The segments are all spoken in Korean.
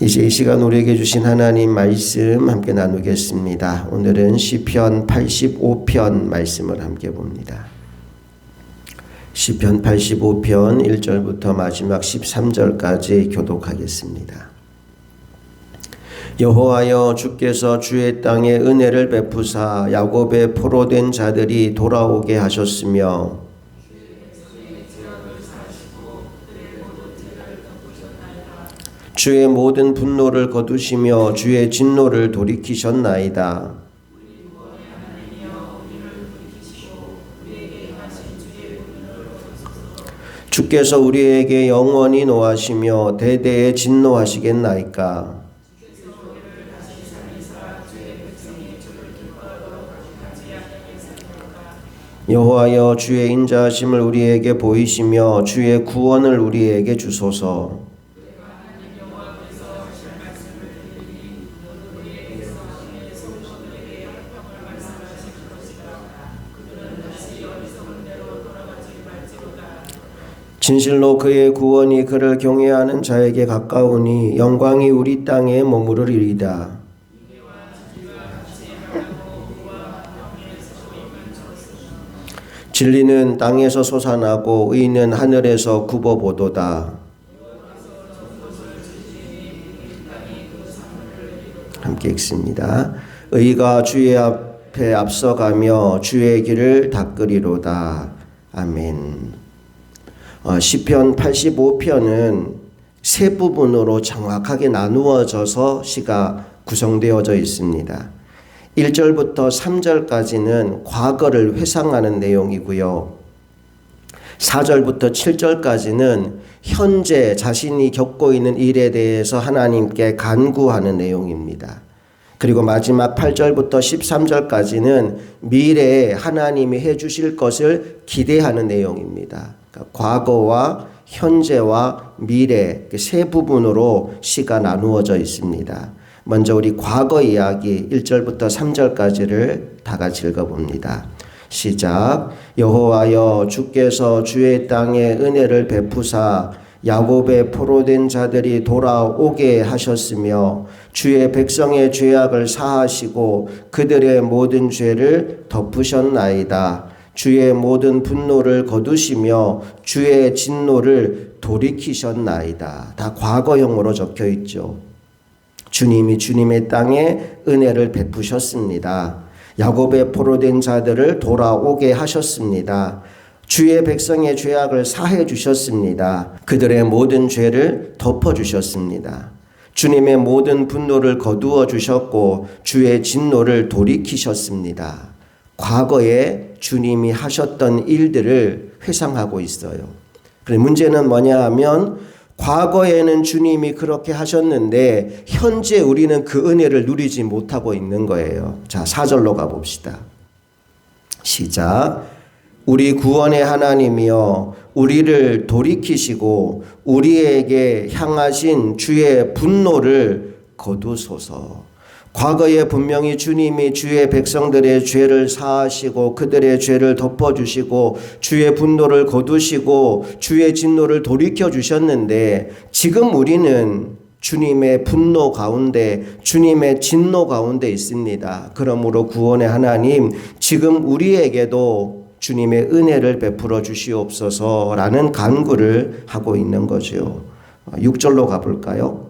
이제 이 시간 우리에게 주신 하나님 말씀 함께 나누겠습니다. 오늘은 시편 85편 말씀을 함께 봅니다. 시편 85편 1절부터 마지막 13절까지 교독하겠습니다. 여호와여, 주께서 주의 땅에 은혜를 베푸사 야곱의 포로된 자들이 돌아오게 하셨으며 주의 모든 분노를 거두시며 주의 진노를 돌이키셨나이다. 주께서 우리에게 영원히 노하시며 대대에 진노하시겠나이까. 여호와여, 주의 인자하심을 우리에게 보이시며 주의 구원을 우리에게 주소서. 진실로 그의 구원이 그를 경외하는 자에게 가까우니 영광이 우리 땅에 머무르리이다. 진리는 땅에서 솟아나고 의는 하늘에서 굽어보도다. 함께 읽습니다. 의가 주의 앞에 앞서가며 주의 길을 닦으리로다. 아멘. 시편 85편은 세 부분으로 정확하게 나누어져서 시가 구성되어져 있습니다. 1절부터 3절까지는 과거를 회상하는 내용이고요. 4절부터 7절까지는 현재 자신이 겪고 있는 일에 대해서 하나님께 간구하는 내용입니다. 그리고 마지막 8절부터 13절까지는 미래에 하나님이 해주실 것을 기대하는 내용입니다. 그러니까 과거와 현재와 미래 세 부분으로 시가 나누어져 있습니다. 먼저 우리 과거 이야기 1절부터 3절까지를 다 같이 읽어봅니다. 시작. 여호와여, 주께서 주의 땅에 은혜를 베푸사 야곱의 포로된 자들이 돌아오게 하셨으며 주의 백성의 죄악을 사하시고 그들의 모든 죄를 덮으셨나이다. 주의 모든 분노를 거두시며 주의 진노를 돌이키셨나이다. 다 과거형으로 적혀 있죠. 주님이 주님의 땅에 은혜를 베푸셨습니다. 야곱의 포로된 자들을 돌아오게 하셨습니다. 주의 백성의 죄악을 사해 주셨습니다. 그들의 모든 죄를 덮어 주셨습니다. 주님의 모든 분노를 거두어 주셨고 주의 진노를 돌이키셨습니다. 과거에 주님이 하셨던 일들을 회상하고 있어요. 그런데 문제는 뭐냐 하면 과거에는 주님이 그렇게 하셨는데 현재 우리는 그 은혜를 누리지 못하고 있는 거예요. 자, 4절로 가봅시다. 시작. 우리 구원의 하나님이여, 우리를 돌이키시고 우리에게 향하신 주의 분노를 거두소서. 과거에 분명히 주님이 주의 백성들의 죄를 사하시고 그들의 죄를 덮어주시고 주의 분노를 거두시고 주의 진노를 돌이켜 주셨는데 지금 우리는 주님의 분노 가운데 주님의 진노 가운데 있습니다. 그러므로 구원의 하나님, 지금 우리에게도 주님의 은혜를 베풀어 주시옵소서라는 간구를 하고 있는 거죠. 6절로 가볼까요?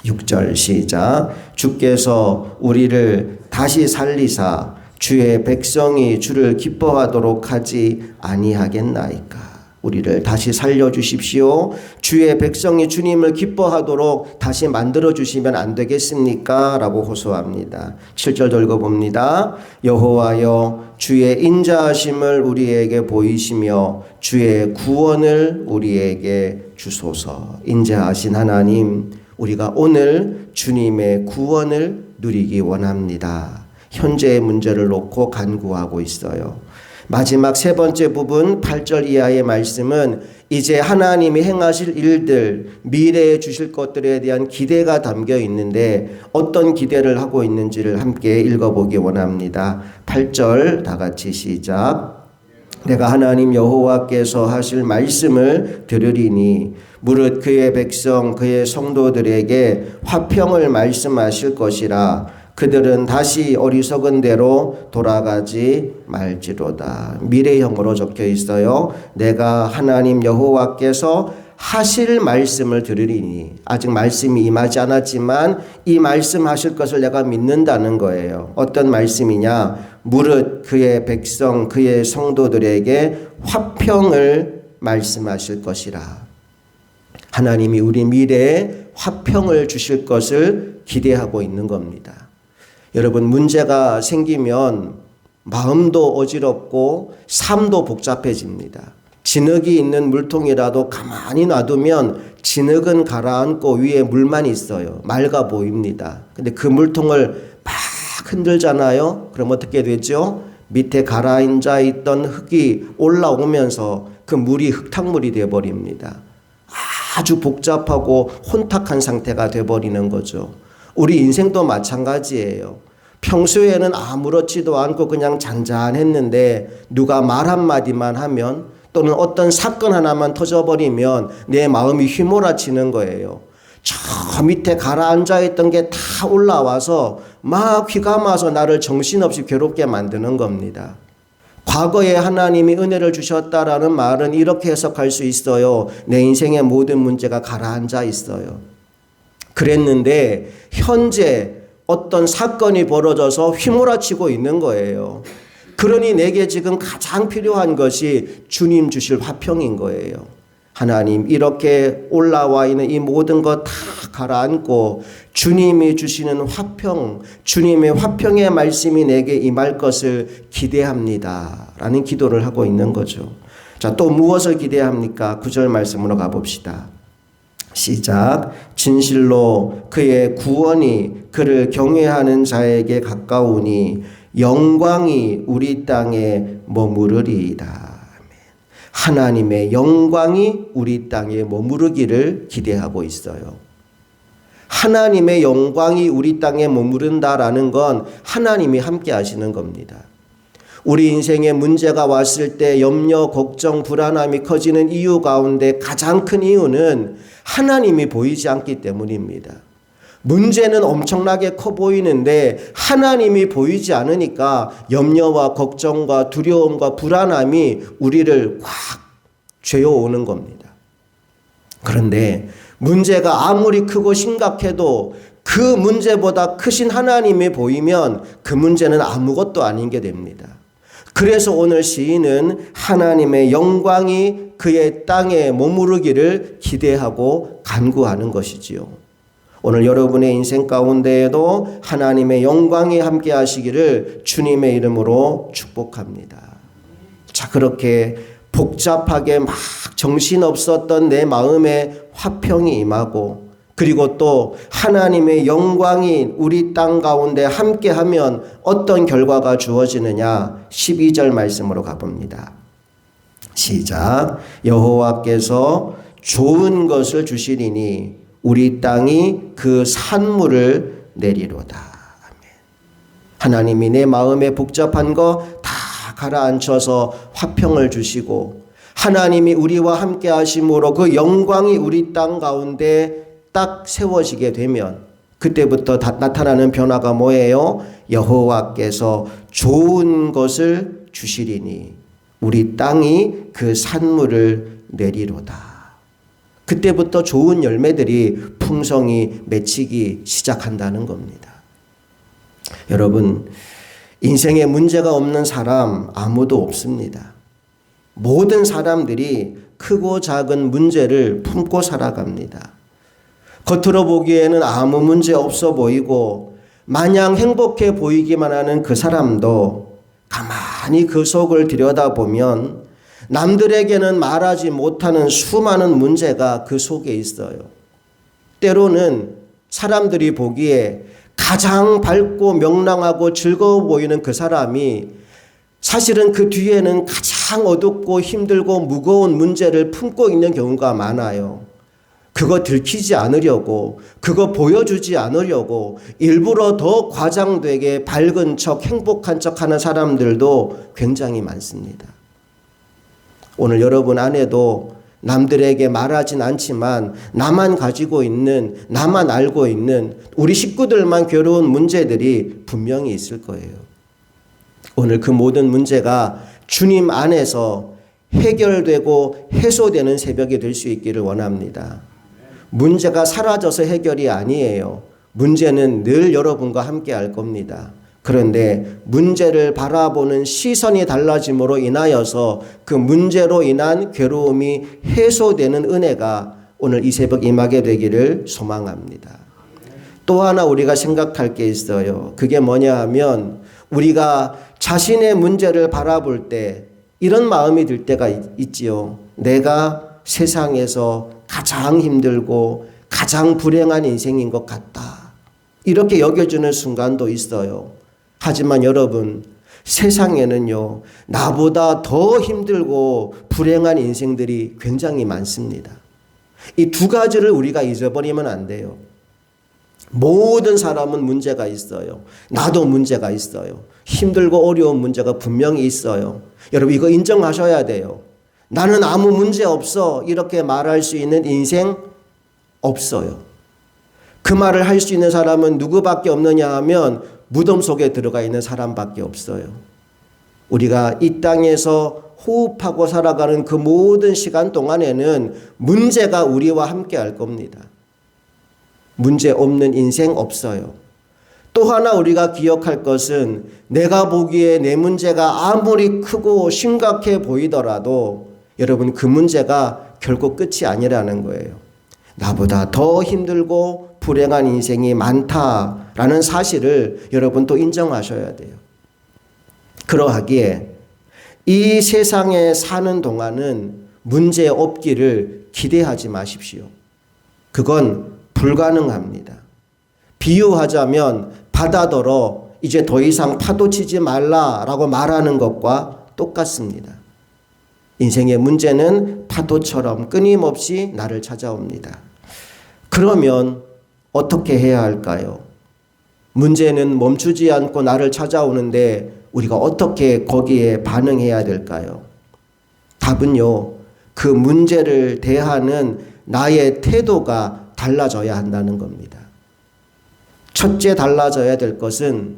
6절 시작. 주께서 우리를 다시 살리사 주의 백성이 주를 기뻐하도록 하지 아니하겠나이까. 우리를 다시 살려주십시오. 주의 백성이 주님을 기뻐하도록 다시 만들어주시면 안 되겠습니까? 라고 호소합니다. 7절 읽어봅니다. 여호와여, 주의 인자하심을 우리에게 보이시며 주의 구원을 우리에게 주소서. 인자하신 하나님, 우리가 오늘 주님의 구원을 누리기 원합니다. 현재의 문제를 놓고 간구하고 있어요. 마지막 세 번째 부분 8절 이하의 말씀은 이제 하나님이 행하실 일들, 미래에 주실 것들에 대한 기대가 담겨 있는데 어떤 기대를 하고 있는지를 함께 읽어보기 원합니다. 8절 다 같이 시작. 내가 하나님 여호와께서 하실 말씀을 들으리니 무릇 그의 백성 그의 성도들에게 화평을 말씀하실 것이라. 그들은 다시 어리석은 대로 돌아가지 말지로다. 미래형으로 적혀 있어요. 내가 하나님 여호와께서 하실 말씀을 들으리니. 아직 말씀이 임하지 않았지만 이 말씀하실 것을 내가 믿는다는 거예요. 어떤 말씀이냐? 무릇 그의 백성 그의 성도들에게 화평을 말씀하실 것이라. 하나님이 우리 미래에 화평을 주실 것을 기대하고 있는 겁니다. 여러분, 문제가 생기면 마음도 어지럽고 삶도 복잡해집니다. 진흙이 있는 물통이라도 가만히 놔두면 진흙은 가라앉고 위에 물만 있어요. 맑아 보입니다. 근데 그 물통을 막 흔들잖아요. 그럼 어떻게 되죠? 밑에 가라앉아 있던 흙이 올라오면서 그 물이 흙탕물이 되어버립니다. 아주 복잡하고 혼탁한 상태가 되어버리는 거죠. 우리 인생도 마찬가지예요. 평소에는 아무렇지도 않고 그냥 잔잔했는데 누가 말 한마디만 하면 또는 어떤 사건 하나만 터져버리면 내 마음이 휘몰아치는 거예요. 저 밑에 가라앉아 있던 게 다 올라와서 막 휘감아서 나를 정신없이 괴롭게 만드는 겁니다. 과거에 하나님이 은혜를 주셨다라는 말은 이렇게 해석할 수 있어요. 내 인생의 모든 문제가 가라앉아 있어요. 그랬는데 현재 어떤 사건이 벌어져서 휘몰아치고 있는 거예요. 그러니 내게 지금 가장 필요한 것이 주님 주실 화평인 거예요. 하나님, 이렇게 올라와 있는 이 모든 것 다 가라앉고 주님이 주시는 화평, 주님의 화평의 말씀이 내게 임할 것을 기대합니다. 라는 기도를 하고 있는 거죠. 자, 또 무엇을 기대합니까? 9절 말씀으로 가봅시다. 시작. 진실로 그의 구원이 그를 경외하는 자에게 가까우니 영광이 우리 땅에 머무르리이다. 하나님의 영광이 우리 땅에 머무르기를 기대하고 있어요. 하나님의 영광이 우리 땅에 머무른다라는 건 하나님이 함께 하시는 겁니다. 우리 인생에 문제가 왔을 때 염려, 걱정, 불안함이 커지는 이유 가운데 가장 큰 이유는 하나님이 보이지 않기 때문입니다. 문제는 엄청나게 커 보이는데 하나님이 보이지 않으니까 염려와 걱정과 두려움과 불안함이 우리를 꽉 죄어오는 겁니다. 그런데 문제가 아무리 크고 심각해도 그 문제보다 크신 하나님이 보이면 그 문제는 아무것도 아닌 게 됩니다. 그래서 오늘 시인은 하나님의 영광이 그의 땅에 머무르기를 기대하고 간구하는 것이지요. 오늘 여러분의 인생 가운데에도 하나님의 영광이 함께 하시기를 주님의 이름으로 축복합니다. 자, 그렇게 복잡하게 막 정신없었던 내 마음에 화평이 임하고, 그리고 또 하나님의 영광이 우리 땅 가운데 함께하면 어떤 결과가 주어지느냐? 12절 말씀으로 가봅니다. 시작. 여호와께서 좋은 것을 주시리니 우리 땅이 그 산물을 내리로다. 아멘. 하나님이 내 마음에 복잡한 거 다 가라앉혀서 화평을 주시고, 하나님이 우리와 함께 하심으로 그 영광이 우리 땅 가운데 딱 세워지게 되면 그때부터 나타나는 변화가 뭐예요? 여호와께서 좋은 것을 주시리니 우리 땅이 그 산물을 내리로다. 그때부터 좋은 열매들이 풍성히 맺히기 시작한다는 겁니다. 여러분, 인생에 문제가 없는 사람 아무도 없습니다. 모든 사람들이 크고 작은 문제를 품고 살아갑니다. 겉으로 보기에는 아무 문제 없어 보이고 마냥 행복해 보이기만 하는 그 사람도 가만히 그 속을 들여다보면 남들에게는 말하지 못하는 수많은 문제가 그 속에 있어요. 때로는 사람들이 보기에 가장 밝고 명랑하고 즐거워 보이는 그 사람이 사실은 그 뒤에는 가장 어둡고 힘들고 무거운 문제를 품고 있는 경우가 많아요. 그거 들키지 않으려고, 그거 보여주지 않으려고 일부러 더 과장되게 밝은 척, 행복한 척 하는 사람들도 굉장히 많습니다. 오늘 여러분 안에도 남들에게 말하진 않지만 나만 가지고 있는, 나만 알고 있는 우리 식구들만 괴로운 문제들이 분명히 있을 거예요. 오늘 그 모든 문제가 주님 안에서 해결되고 해소되는 새벽이 될 수 있기를 원합니다. 문제가 사라져서 해결이 아니에요. 문제는 늘 여러분과 함께 할 겁니다. 그런데 문제를 바라보는 시선이 달라짐으로 인하여서 그 문제로 인한 괴로움이 해소되는 은혜가 오늘 이 새벽 임하게 되기를 소망합니다. 또 하나 우리가 생각할 게 있어요. 그게 뭐냐 하면 우리가 자신의 문제를 바라볼 때 이런 마음이 들 때가 있지요. 내가 세상에서 가장 힘들고 가장 불행한 인생인 것 같다. 이렇게 여겨주는 순간도 있어요. 하지만 여러분, 세상에는요, 나보다 더 힘들고 불행한 인생들이 굉장히 많습니다. 이 두 가지를 우리가 잊어버리면 안 돼요. 모든 사람은 문제가 있어요. 나도 문제가 있어요. 힘들고 어려운 문제가 분명히 있어요. 여러분, 이거 인정하셔야 돼요. 나는 아무 문제 없어. 이렇게 말할 수 있는 인생 없어요. 그 말을 할 수 있는 사람은 누구밖에 없느냐 하면 무덤 속에 들어가 있는 사람밖에 없어요. 우리가 이 땅에서 호흡하고 살아가는 그 모든 시간 동안에는 문제가 우리와 함께 할 겁니다. 문제 없는 인생 없어요. 또 하나 우리가 기억할 것은 내가 보기에 내 문제가 아무리 크고 심각해 보이더라도 여러분 그 문제가 결코 끝이 아니라는 거예요. 나보다 더 힘들고 불행한 인생이 많다라는 사실을 여러분 또 인정하셔야 돼요. 그러하기에 이 세상에 사는 동안은 문제 없기를 기대하지 마십시오. 그건 불가능합니다. 비유하자면 바다더러 이제 더 이상 파도 치지 말라라고 말하는 것과 똑같습니다. 인생의 문제는 파도처럼 끊임없이 나를 찾아옵니다. 그러면 어떻게 해야 할까요? 문제는 멈추지 않고 나를 찾아오는데 우리가 어떻게 거기에 반응해야 될까요? 답은요, 그 문제를 대하는 나의 태도가 달라져야 한다는 겁니다. 첫째 달라져야 될 것은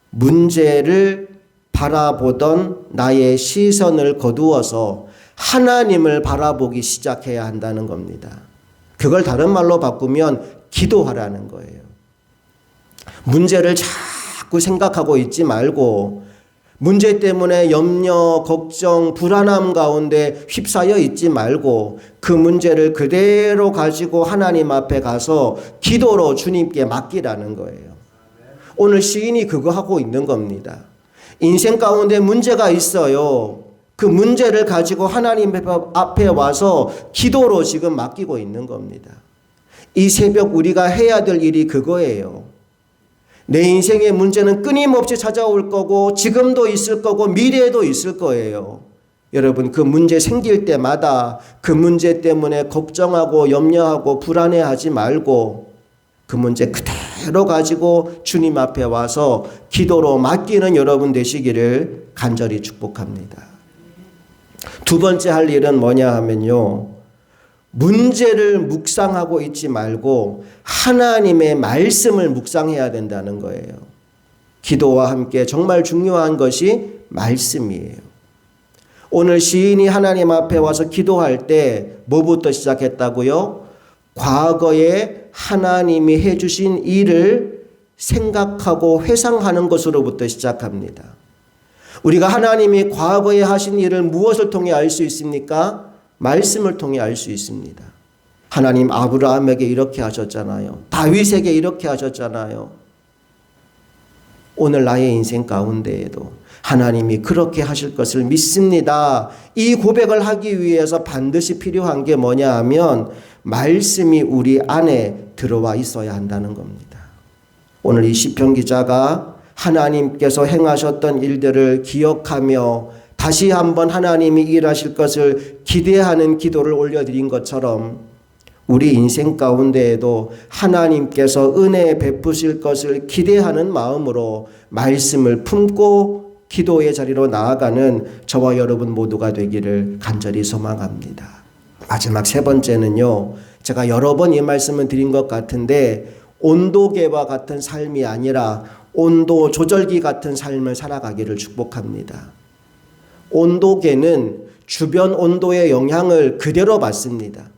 문제를 바라보던 나의 시선을 거두어서 하나님을 바라보기 시작해야 한다는 겁니다. 그걸 다른 말로 바꾸면 기도하라는 거예요. 문제를 자꾸 생각하고 있지 말고 문제 때문에 염려, 걱정, 불안함 가운데 휩싸여 있지 말고 그 문제를 그대로 가지고 하나님 앞에 가서 기도로 주님께 맡기라는 거예요. 오늘 시인이 그거 하고 있는 겁니다. 인생 가운데 문제가 있어요. 그 문제를 가지고 하나님 앞에 와서 기도로 지금 맡기고 있는 겁니다. 이 새벽 우리가 해야 될 일이 그거예요. 내 인생의 문제는 끊임없이 찾아올 거고 지금도 있을 거고 미래에도 있을 거예요. 여러분 그 문제 생길 때마다 그 문제 때문에 걱정하고 염려하고 불안해하지 말고 그 문제 그대로 가지고 주님 앞에 와서 기도로 맡기는 여러분 되시기를 간절히 축복합니다. 두 번째 할 일은 뭐냐 하면요. 문제를 묵상하고 있지 말고 하나님의 말씀을 묵상해야 된다는 거예요. 기도와 함께 정말 중요한 것이 말씀이에요. 오늘 시인이 하나님 앞에 와서 기도할 때 뭐부터 시작했다고요? 과거에 하나님이 해주신 일을 생각하고 회상하는 것으로부터 시작합니다. 우리가 하나님이 과거에 하신 일을 무엇을 통해 알 수 있습니까? 말씀을 통해 알 수 있습니다. 하나님 아브라함에게 이렇게 하셨잖아요. 다윗에게 이렇게 하셨잖아요. 오늘 나의 인생 가운데에도 하나님이 그렇게 하실 것을 믿습니다. 이 고백을 하기 위해서 반드시 필요한 게 뭐냐 하면 말씀이 우리 안에 들어와 있어야 한다는 겁니다. 오늘 이 시편 기자가 하나님께서 행하셨던 일들을 기억하며 다시 한번 하나님이 일하실 것을 기대하는 기도를 올려드린 것처럼 우리 인생 가운데에도 하나님께서 은혜 베푸실 것을 기대하는 마음으로 말씀을 품고 기도의 자리로 나아가는 저와 여러분 모두가 되기를 간절히 소망합니다. 마지막 세 번째는요, 제가 여러 번 이 말씀을 드린 것 같은데 온도계와 같은 삶이 아니라 온도 조절기 같은 삶을 살아가기를 축복합니다. 온도계는 주변 온도의 영향을 그대로 받습니다.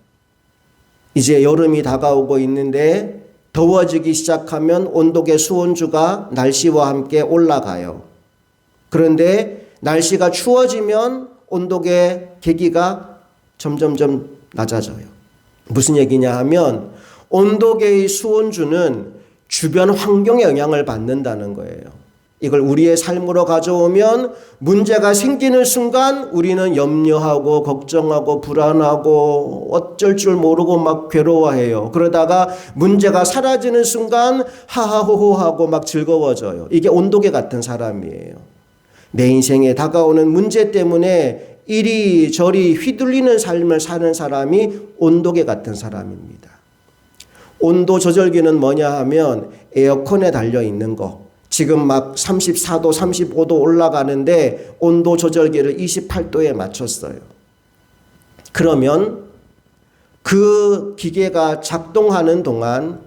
이제 여름이 다가오고 있는데 더워지기 시작하면 온도계 수온주가 날씨와 함께 올라가요. 그런데 날씨가 추워지면 온도계 계기가 점점점 낮아져요. 무슨 얘기냐 하면 온도계의 수온주는 주변 환경의 영향을 받는다는 거예요. 이걸 우리의 삶으로 가져오면 문제가 생기는 순간 우리는 염려하고 걱정하고 불안하고 어쩔 줄 모르고 막 괴로워해요. 그러다가 문제가 사라지는 순간 하하호호하고 막 즐거워져요. 이게 온도계 같은 사람이에요. 내 인생에 다가오는 문제 때문에 이리저리 휘둘리는 삶을 사는 사람이 온도계 같은 사람입니다. 온도 조절기는 뭐냐 하면 에어컨에 달려 있는 거. 지금 막 34도, 35도 올라가는데 온도 조절기를 28도에 맞췄어요. 그러면 그 기계가 작동하는 동안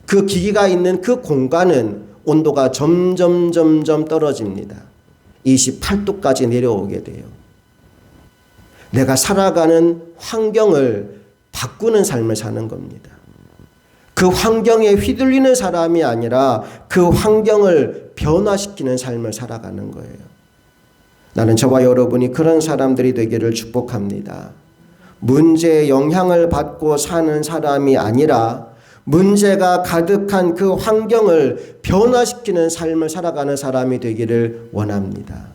그 기계가 있는 그 공간은 온도가 점점 떨어집니다. 28도까지 내려오게 돼요. 내가 살아가는 환경을 바꾸는 삶을 사는 겁니다. 그 환경에 휘둘리는 사람이 아니라 그 환경을 변화시키는 삶을 살아가는 거예요. 나는 저와 여러분이 그런 사람들이 되기를 축복합니다. 문제의 영향을 받고 사는 사람이 아니라 문제가 가득한 그 환경을 변화시키는 삶을 살아가는 사람이 되기를 원합니다.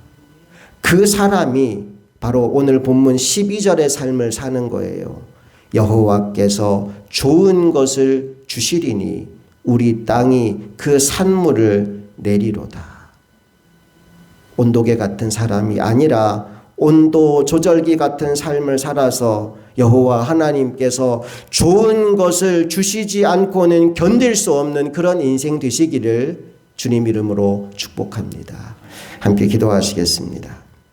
그 사람이 바로 오늘 본문 12절의 삶을 사는 거예요. 여호와께서 좋은 것을 주시리니 우리 땅이 그 산물을 내리로다. 온도계 같은 사람이 아니라 온도 조절기 같은 삶을 살아서 여호와 하나님께서 좋은 것을 주시지 않고는 견딜 수 없는 그런 인생 되시기를 주님 이름으로 축복합니다. 함께 기도하시겠습니다.